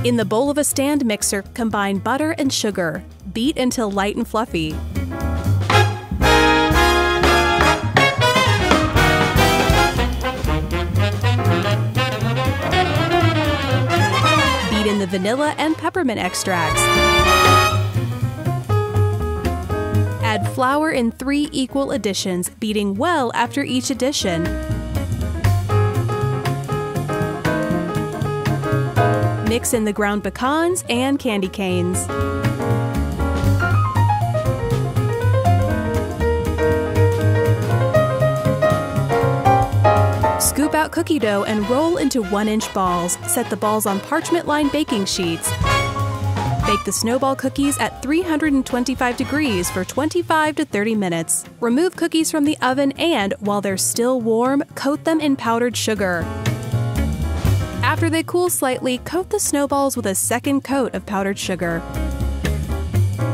In the bowl of a stand mixer, combine butter and sugar. Beat until light and fluffy. Beat in the vanilla and peppermint extracts. Add flour in 3 equal additions, beating well after each addition. Mix in the ground pecans and candy canes. Scoop out cookie dough and roll into 1-inch balls. Set the balls on parchment-lined baking sheets. Bake the snowball cookies at 325 degrees for 25 to 30 minutes. Remove cookies from the oven and, while they're still warm, coat them in powdered sugar. After they cool slightly, coat the snowballs with a second coat of powdered sugar.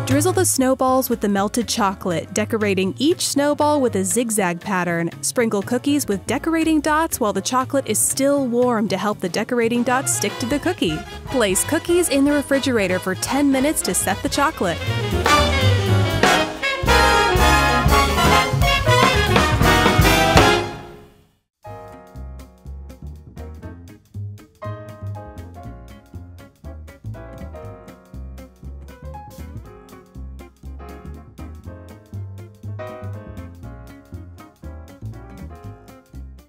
Drizzle the snowballs with the melted chocolate, decorating each snowball with a zigzag pattern. Sprinkle cookies with decorating dots while the chocolate is still warm to help the decorating dots stick to the cookie. Place cookies in the refrigerator for 10 minutes to set the chocolate.